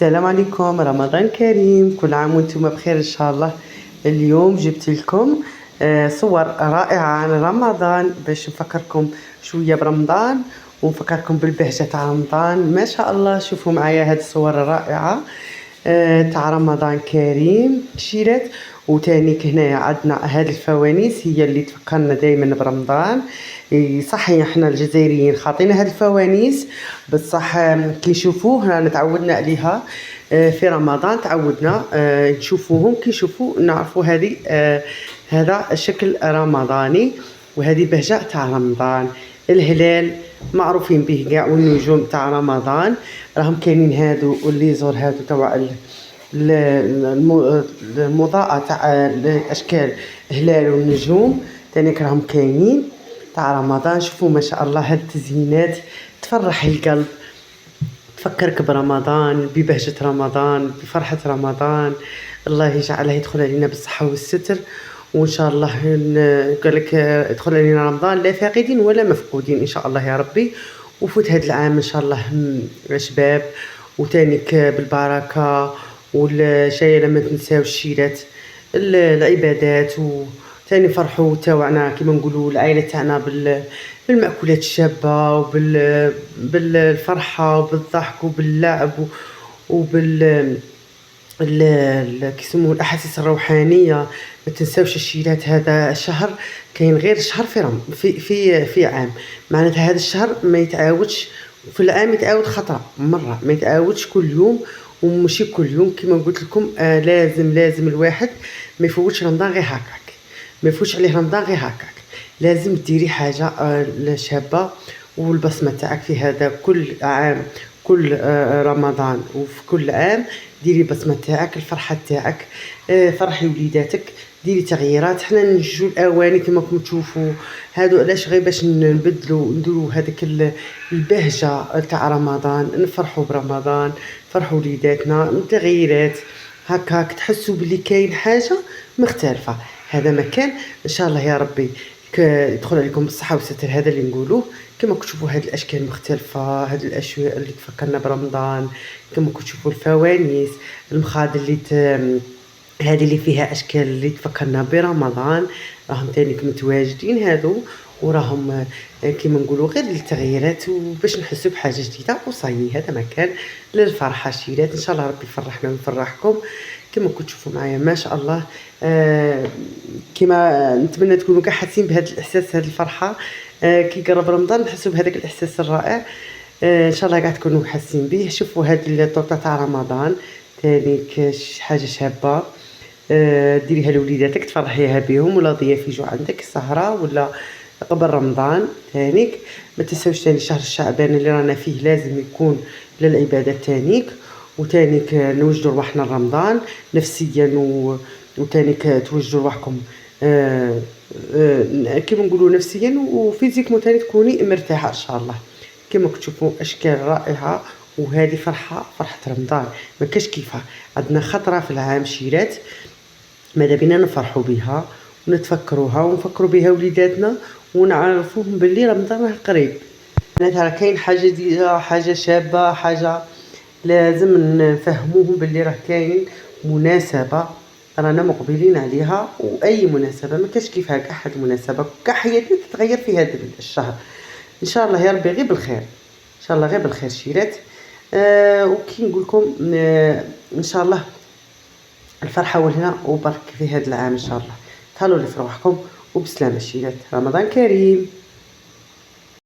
السلام عليكم، رمضان كريم، كل عام وانتم بخير ان شاء الله. اليوم جبت لكم صور رائعة عن رمضان باش نفكركم شوية برمضان ونفكركم بالبهجة تاع رمضان. ما شاء الله شوفوا معايا هذه الصور الرائعة تاع رمضان كريم شيرات. وتانيك هنايا عندنا هذه الفوانيس هي اللي تفكرنا دائما برمضان. صحيح احنا الجزائريين خاطينا هذه الفوانيس بصح كي نشوفوه رانا تعودنا عليها في رمضان تعودنا نشوفوهم كي نشوفوا نعرفوا هذه هذا الشكل رمضاني وهذه بهجة تاع رمضان. الهلال معروفين به كاع والنجوم تاع رمضان راهم كاينين هادو واللي يزور هادو تاع المضاءة تاع اشكال هلال والنجوم تاني راهم كاينين تاع رمضان. شوفوا ما شاء الله هاد التزيينات تفرح القلب تفكرك برمضان ببهجة رمضان بفرحة رمضان. الله يجعلها يدخل علينا بالصحة والستر وإن شاء الله قال لك يدخل علينا رمضان لا فاقدين ولا مفقودين إن شاء الله يا ربي. وفوت هذا العام إن شاء الله شباب وتانيك بالبركة والشيء لما تنساو الشيرات العبادات وتاني فرحوا تاوعنا كما نقولوا العائلة تاعنا بالمأكولات الشابة بالفرحة وبالضحك وباللعب وبال كيسموه الأحاسيس الروحانية. ما تنساوش الشيرات. هذا الشهر كاين غير شهر في عام معناتها هذا الشهر ما يتعاودش في العام، يتعاود خطرة مرة ما يتعاودش كل يوم ومشي كل يوم. كما قلت لكم لازم الواحد ما يفوتش رمضان غير هكاك، ما يفوتش عليه رمضان غير هكاك. لازم ديري حاجة شابة والبصمة تاعك في هذا كل عام كل رمضان وفي كل عام ديري بصمة تاعك الفرحة تاعك. فرحي وليداتك ديري تغييرات. حنا نجو الاواني كما راكم تشوفوا هادو علاش غير باش نبدلوا نديروا هذيك البهجه تاع رمضان نفرحوا برمضان فرحوا وليداتنا تغييرات هكاك تحسوا بلي كاين حاجه مختلفه. هذا مكان ان شاء الله يا ربي يدخل عليكم بالصحه والستر. هذا اللي نقولوه. كما تشوفوا هذه الاشكال المختلفه هذه الاشياء اللي تفكرنا برمضان. كما تشوفوا الفوانيس المخاد هذه اللي فيها اشكال اللي تفكرنا برمضان راهم تانيك متواجدين هادو وراهم كيما نقولوا غير للتغييرات وباش نحسوا بحاجه جديده وصايي. هذا مكان للفرحه شيرات ان شاء الله ربي يفرحنا ويفرحكم. كما تشوفوا معايا ما شاء الله كما نتمنى تكونوا كاع حاسين بهذا الاحساس هذه الفرحه كي قرب رمضان نحسوا بهذاك الاحساس الرائع. ان شاء الله قاعد تكونوا حاسين به. شوفوا هذه الطورطه تاع رمضان تانيك حاجه شابه ديريها لوليداتك تفرحيها بهم ولا ضياف يجوا عندك السهره ولا قبل رمضان. تانيك ما تنساوش تاني شهر الشعبان اللي رانا فيه لازم يكون للعبادات تانيك وتانيك نوجدوا رواحنا لرمضان نفسيا وتانيك توجدوا رواحكم كيما نقولوا نفسيا وفيزيك تاني تكوني مرتاحه ان شاء الله. كما تشوفوا اشكال رائعه وهذه فرحه رمضان ما كاش كيفها. عندنا خطره في العام شيرات ماذا بينا نفرحوا بها ونتفكروها ونفكروا بها وليداتنا ونعرفوهم باللي رمضان راه قريب. معناتها راه كاين حاجه جديده حاجه شابه حاجه لازم نفهموهم باللي راه كاين مناسبه رانا مقبلين عليها. واي مناسبه ما كاش كيفها كاع هاد المناسبه كاع حياتنا تتغير في هذا الشهر ان شاء الله يا ربي غير بالخير ان شاء الله غير بالخير شيرات. وكي نقول لكم ان شاء الله الفرحه والهنا وبرك في هذا العام ان شاء الله. تهلاو لي في روحكم وبسلامه شيرات. رمضان كريم.